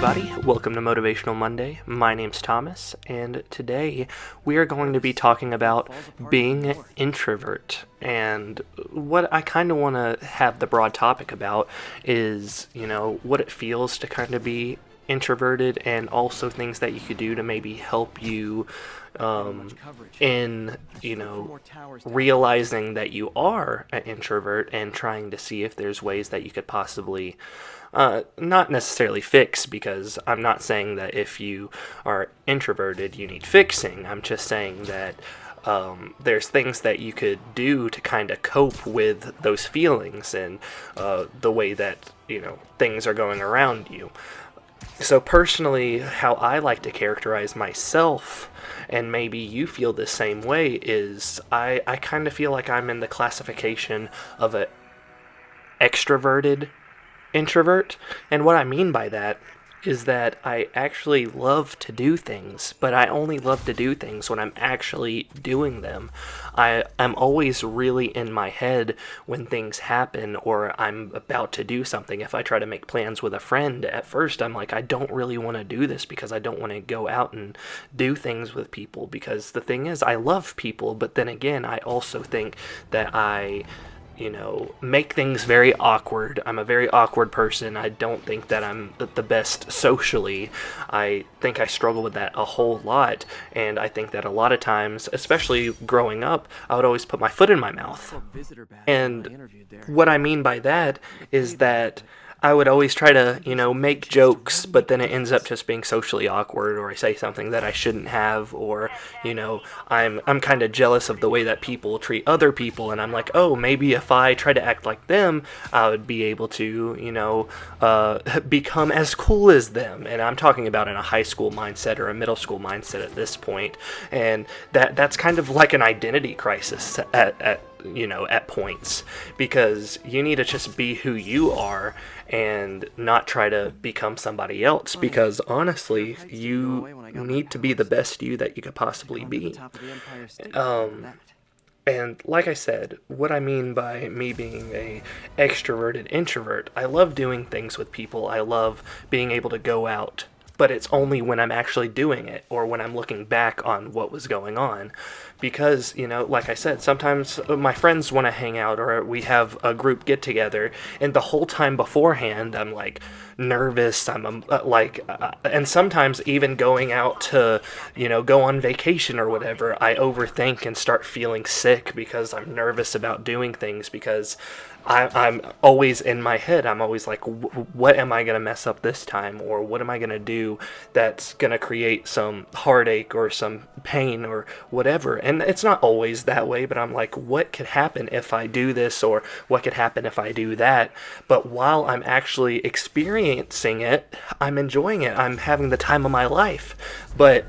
everybody. Welcome to Motivational Monday. My name's Thomas, and today we are going to be talking about being an introvert. And what I kind of want to have the broad topic about is, what it feels to kind of be introverted, and also things that you could do to maybe help you in realizing that you are an introvert and trying to see if there's ways that you could possibly not necessarily fix, because I'm not saying that if you are introverted you need fixing. I'm just saying that there's things that you could do to kind of cope with those feelings and the way that things are going around you. So personally, how I like to characterize myself, and maybe you feel the same way, is I kind of feel like I'm in the classification of an extroverted introvert. And what I mean by that is that I actually love to do things, but I only love to do things when I'm actually doing them. I'm always really in my head when things happen or I'm about to do something. If I try to make plans with a friend, at first I'm like, I don't really want to do this because I don't want to go out and do things with people, because the thing is, I love people, but then again, I also think that I make things very awkward. I'm a very awkward person. I don't think that I'm the best socially. I think I struggle with that a whole lot, and I think that a lot of times, especially growing up, I would always put my foot in my mouth. And what I mean by that is that I would always try to, make jokes, but then it ends up just being socially awkward, or I say something that I shouldn't have, or, I'm kind of jealous of the way that people treat other people, and I'm like, oh, maybe if I try to act like them, I would be able to, become as cool as them. And I'm talking about in a high school mindset or a middle school mindset at this point, and that's kind of like an identity crisis at points, because you need to just be who you are and not try to become somebody else, because honestly, you need to be the best you that you could possibly be. And like I said, what I mean by me being a extroverted introvert, I love doing things with people. I love being able to go out, but it's only when I'm actually doing it or when I'm looking back on what was going on. Because, like I said, sometimes my friends want to hang out or we have a group get together, and the whole time beforehand I'm like nervous. And sometimes even going out to, go on vacation or whatever, I overthink and start feeling sick because I'm nervous about doing things, because I'm always in my head. I'm always like, what am I going to mess up this time? Or what am I going to do that's going to create some heartache or some pain or whatever? And it's not always that way, but I'm like, what could happen if I do this? Or what could happen if I do that? But while I'm actually experiencing it, I'm enjoying it. I'm having the time of my life. But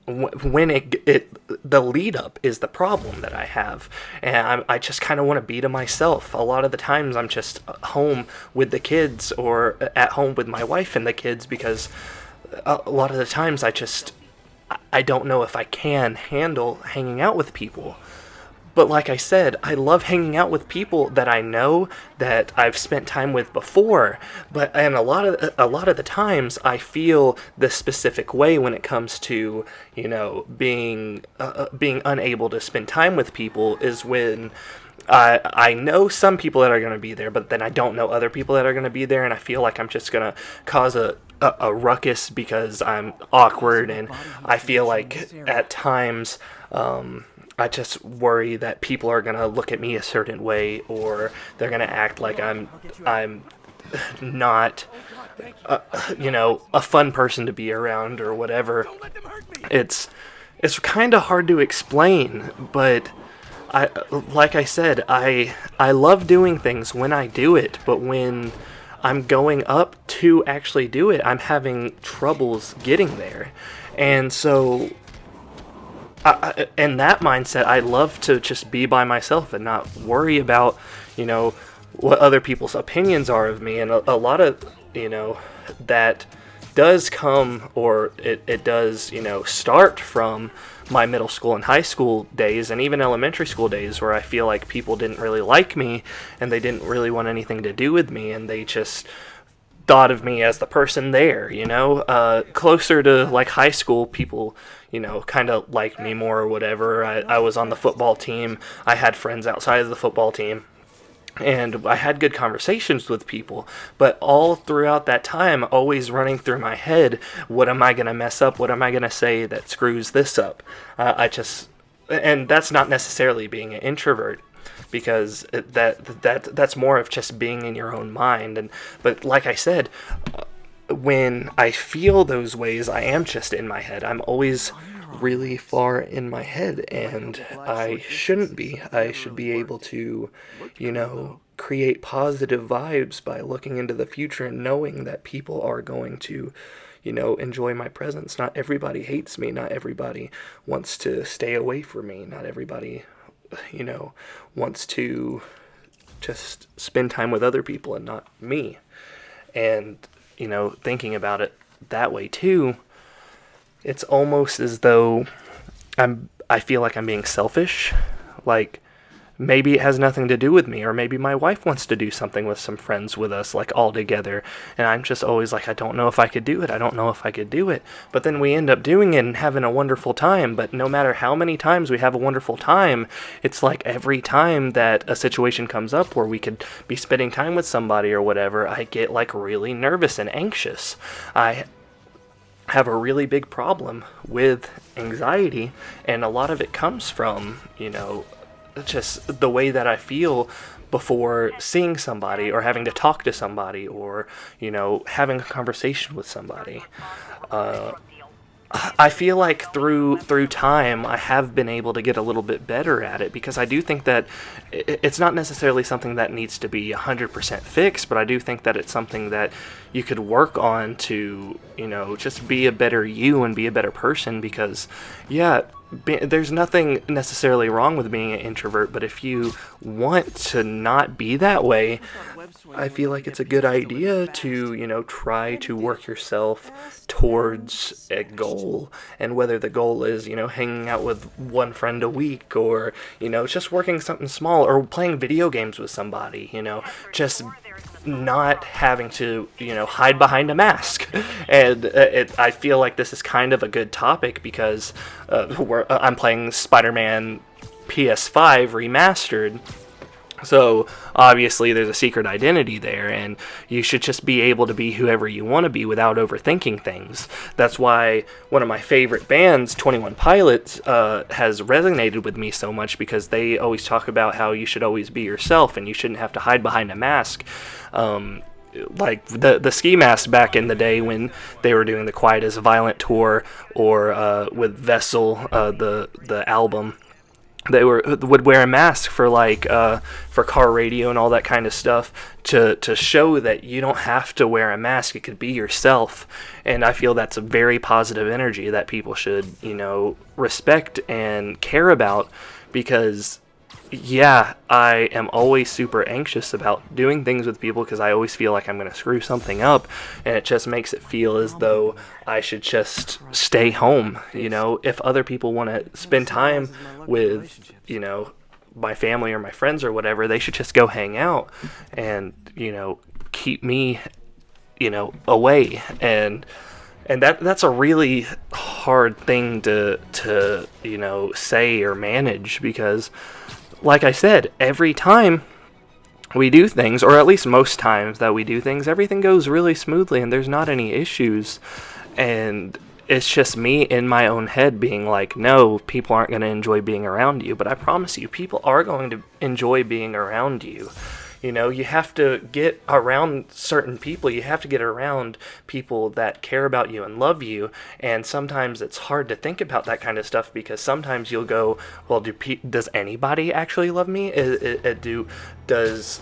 when the lead up is the problem that I have, and I just kind of want to be to myself. A lot of the times I'm just home with the kids or at home with my wife and the kids, because a lot of the times I don't know if I can handle hanging out with people. But like I said, I love hanging out with people that I know, that I've spent time with before. And a lot of the times I feel this specific way when it comes to being unable to spend time with people, is when I know some people that are going to be there, but then I don't know other people that are going to be there, and I feel like I'm just going to cause a ruckus because I'm awkward, and I feel like at times I just worry that people are going to look at me a certain way, or they're going to act like I'm not, a fun person to be around or whatever. It's kind of hard to explain, but like I said, I love doing things when I do it, but when I'm going up to actually do it, I'm having troubles getting there. And so in that mindset, I love to just be by myself and not worry about, what other people's opinions are of me. And a lot of, that does come, or it does, start from my middle school and high school days, and even elementary school days, where I feel like people didn't really like me and they didn't really want anything to do with me, and they just thought of me as the person there, closer to like high school people, kind of liked me more or whatever. I was on the football team. I had friends outside of the football team. And I had good conversations with people, but all throughout that time, always running through my head, what am I going to mess up? What am I going to say that screws this up? And that's not necessarily being an introvert, because that's more of just being in your own mind. But like I said, when I feel those ways, I am just in my head. I'm always really far in my head, and I shouldn't be. I should be able to, create positive vibes by looking into the future and knowing that people are going to, enjoy my presence. Not everybody hates me. Not everybody wants to stay away from me. Not everybody, wants to just spend time with other people and not me. And, thinking about it that way too, it's almost as though I feel like I'm being selfish. Like, maybe it has nothing to do with me, or maybe my wife wants to do something with some friends with us, like all together, and I'm just always like, I don't know if I could do it. I don't know if I could do it. But then we end up doing it and having a wonderful time. But no matter how many times we have a wonderful time, it's like every time that a situation comes up where we could be spending time with somebody or whatever, I get like really nervous and anxious. I have a really big problem with anxiety, and a lot of it comes from, just the way that I feel before seeing somebody or having to talk to somebody or, having a conversation with somebody. I feel like through time I have been able to get a little bit better at it, because I do think that it's not necessarily something that needs to be 100% fixed, but I do think that it's something that you could work on to, just be a better you and be a better person. Because, there's nothing necessarily wrong with being an introvert, but if you want to not be that way, I feel like it's a good idea to, try to work yourself towards a goal. And whether the goal is, hanging out with one friend a week, or, just working something small, or playing video games with somebody, just not having to, hide behind a mask. And I feel like this is kind of a good topic, because I'm playing Spider-Man PS5 Remastered. So obviously there's a secret identity there, and you should just be able to be whoever you want to be without overthinking things. That's why one of my favorite bands, 21 Pilots, has resonated with me so much, because they always talk about how you should always be yourself and you shouldn't have to hide behind a mask. Like the ski mask back in the day when they were doing the Quiet as Violent tour, or with Vessel, the album. They would wear a mask for for car radio and all that kind of stuff, to show that you don't have to wear a mask. It could be yourself. And I feel that's a very positive energy that people should, respect and care about, because I am always super anxious about doing things with people, because I always feel like I'm going to screw something up, and it just makes it feel as though I should just stay home. If other people want to spend time with, my family or my friends or whatever, they should just go hang out and, keep me, away. And that's a really hard thing to say or manage, because like I said, every time we do things, or at least most times that we do things, everything goes really smoothly and there's not any issues. And it's just me in my own head being like, no, people aren't going to enjoy being around you. But I promise you, people are going to enjoy being around you. You have to get around certain people. You have to get around people that care about you and love you. And sometimes it's hard to think about that kind of stuff, because sometimes you'll go, well, does anybody actually love me? Does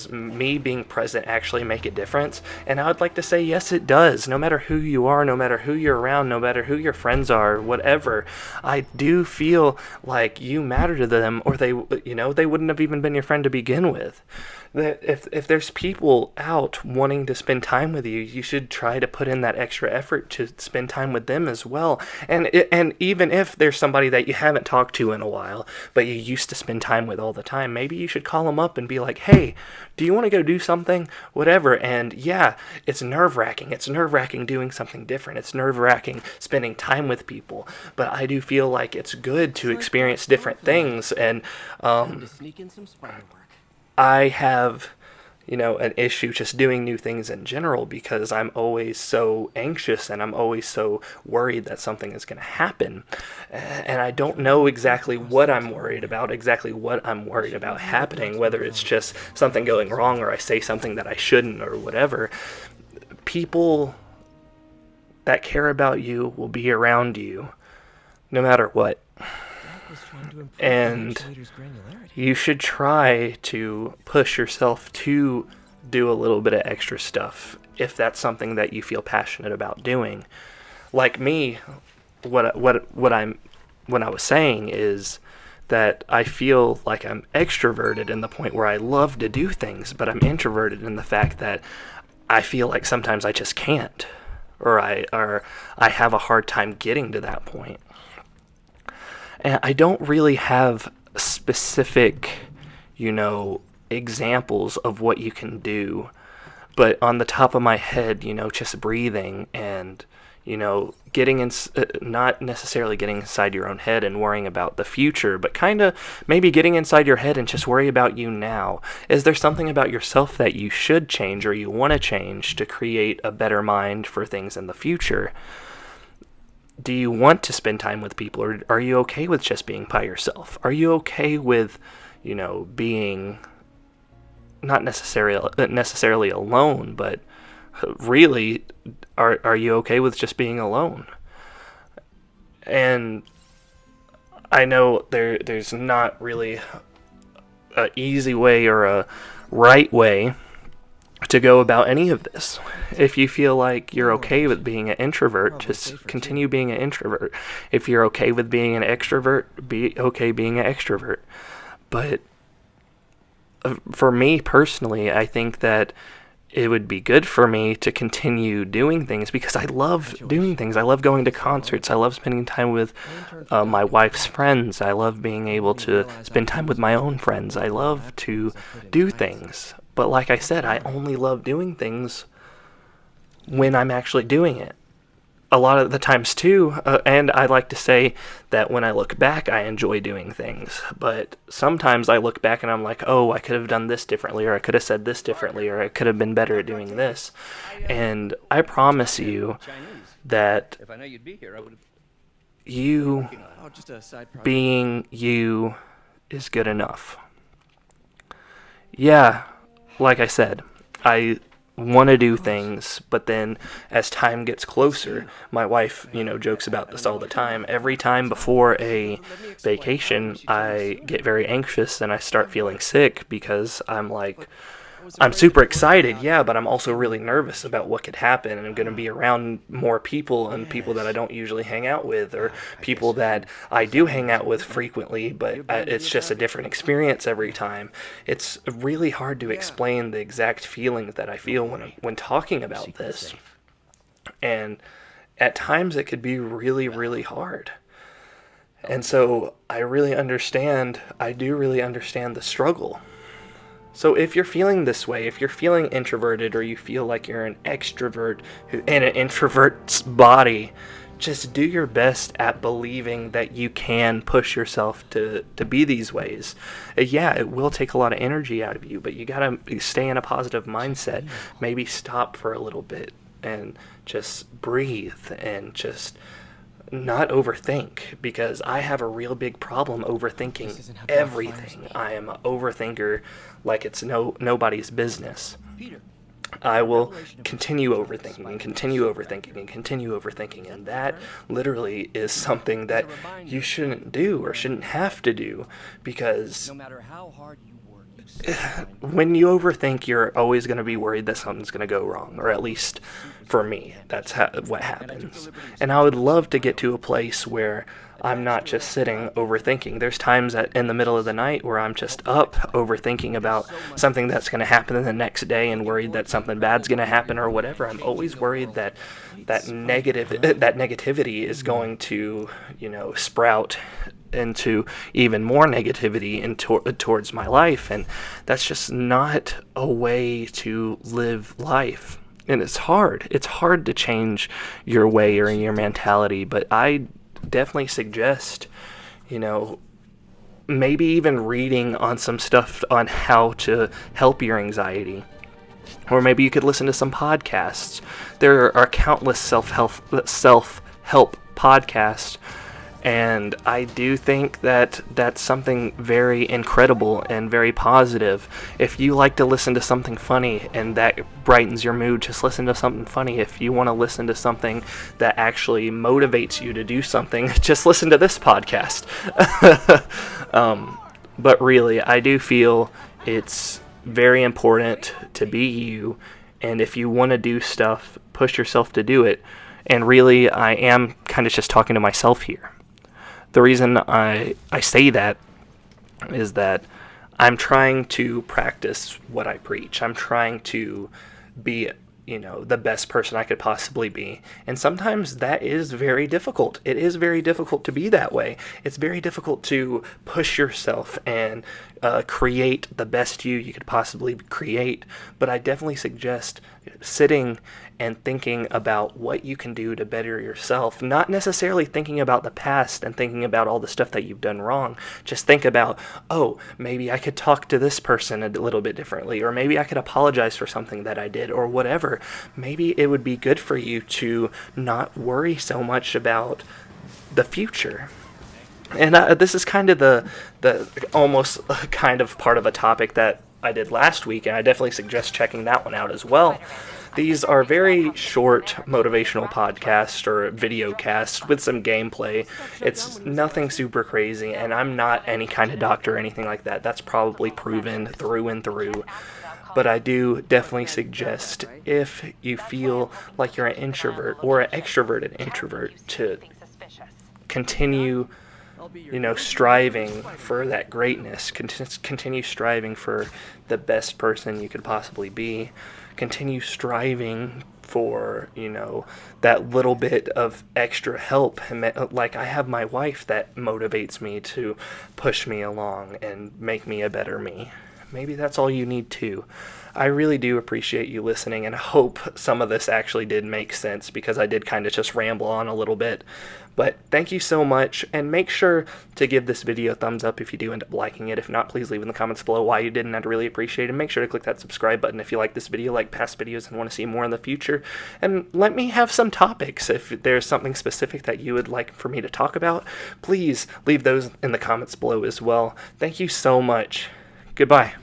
me being present actually make a difference? And I would like to say, yes, it does. No matter who you are, no matter who you're around, no matter who your friends are, whatever, I do feel like you matter to them, or they wouldn't have even been your friend to begin with. That if there's people out wanting to spend time with you, you should try to put in that extra effort to spend time with them as well. And even if there's somebody that you haven't talked to in a while, but you used to spend time with all the time, maybe you should call them up and be like, hey, Do you want to go do something? Whatever. And yeah, it's nerve-wracking. It's nerve-wracking doing something different. It's nerve-wracking spending time with people. But I do feel like it's good to experience different things. And I have, an issue just doing new things in general because I'm always so anxious and I'm always so worried that something is going to happen. And I don't know exactly what I'm worried about happening, whether it's just something going wrong or I say something that I shouldn't or whatever. People that care about you will be around you no matter what. And you should try to push yourself to do a little bit of extra stuff if that's something that you feel passionate about doing. Like me, what I was saying is that I feel like I'm extroverted in the point where I love to do things, but I'm introverted in the fact that I feel like sometimes I just can't, or I have a hard time getting to that point. And I don't really have specific, examples of what you can do. But on the top of my head, just breathing and, getting in, not necessarily getting inside your own head and worrying about the future, but kind of maybe getting inside your head and just worry about you now. Is there something about yourself that you should change or you want to change to create a better mind for things in the future? Do you want to spend time with people, or are you okay with just being by yourself? Are you okay with, being not necessarily alone, but really, are you okay with just being alone? And I know there's not really an easy way or a right way to go about any of this. If you feel like you're okay with being an introvert, just continue being an introvert. If you're okay with being an extrovert, be okay being an extrovert. But for me personally, I think that it would be good for me to continue doing things because I love doing things. I love going to concerts. I love spending time with my wife's friends. I love being able to spend time with my own friends. I love to do things. But like I said, I only love doing things when I'm actually doing it. A lot of the times too, and I like to say that when I look back, I enjoy doing things. But sometimes I look back and I'm like, oh, I could have done this differently, or I could have said this differently, or I could have been better at doing this. And I promise you that you being you is good enough. Yeah, like I said, I want to do things, but then as time gets closer, my wife, jokes about this all the time. Every time before a vacation, I get very anxious and I start feeling sick because I'm super excited, yeah, but I'm also really nervous about what could happen, and I'm going to be around more people and people that I don't usually hang out with, or people that I do hang out with frequently, but it's just a different experience every time. It's really hard to explain the exact feelings that I feel when talking about this, and at times it could be really, really hard. And so I do really understand the struggle. So if you're feeling this way, if you're feeling introverted, or you feel like you're an extrovert in an introvert's body, just do your best at believing that you can push yourself to be these ways. Yeah, it will take a lot of energy out of you, but you gotta stay in a positive mindset. Maybe stop for a little bit and just breathe and just not overthink, because I have a real big problem overthinking everything. I am an overthinker like it's nobody's business. I will continue overthinking and continue overthinking and continue overthinking, and that literally is something that you shouldn't do or shouldn't have to do, because when you overthink, you're always going to be worried that something's going to go wrong, or at least for me, that's what happens. And I would love to get to a place where I'm not just sitting overthinking. There's times in the middle of the night where I'm just up overthinking about something that's going to happen the next day and worried that something bad's going to happen or whatever. I'm always worried that negativity is going to, sprout into even more negativity towards my life. And that's just not a way to live life. And it's hard. It's hard to change your way or your mentality, but I definitely suggest, maybe even reading on some stuff on how to help your anxiety. Or maybe you could listen to some podcasts. There are countless self-help podcasts, and I do think that that's something very incredible and very positive. If you like to listen to something funny and that brightens your mood, just listen to something funny. If you want to listen to something that actually motivates you to do something, just listen to this podcast. But really, I do feel it's very important to be you, and if you want to do stuff, push yourself to do it. And really, I am kind of just talking to myself here. The reason I say that is that I'm trying to practice what I preach. I'm trying to be, the best person I could possibly be. And sometimes that is very difficult. It is very difficult to be that way. It's very difficult to push yourself and create the best you could possibly create. But I definitely suggest sitting and thinking about what you can do to better yourself. Not necessarily thinking about the past and thinking about all the stuff that you've done wrong. Just think about, maybe I could talk to this person a little bit differently, or maybe I could apologize for something that I did, or whatever. Maybe it would be good for you to not worry so much about the future. And this is kind of the almost kind of part of a topic that I did last week, and I definitely suggest checking that one out as well. These are very short motivational podcasts or video casts with some gameplay. It's nothing super crazy, and I'm not any kind of doctor or anything like that. That's probably proven through and through. But I do definitely suggest, if you feel like you're an introvert or an extroverted introvert, to continue striving for that greatness, continue striving for the best person you could possibly be, continue striving for, that little bit of extra help. Like, I have my wife that motivates me to push me along and make me a better me. Maybe that's all you need too. I really do appreciate you listening, and I hope some of this actually did make sense, because I did kind of just ramble on a little bit. But thank you so much, and make sure to give this video a thumbs up if you do end up liking it. If not, please leave in the comments below why you didn't. I'd really appreciate it. And make sure to click that subscribe button if you like this video, like past videos, and want to see more in the future. And let me have some topics. If there's something specific that you would like for me to talk about, please leave those in the comments below as well. Thank you so much. Goodbye.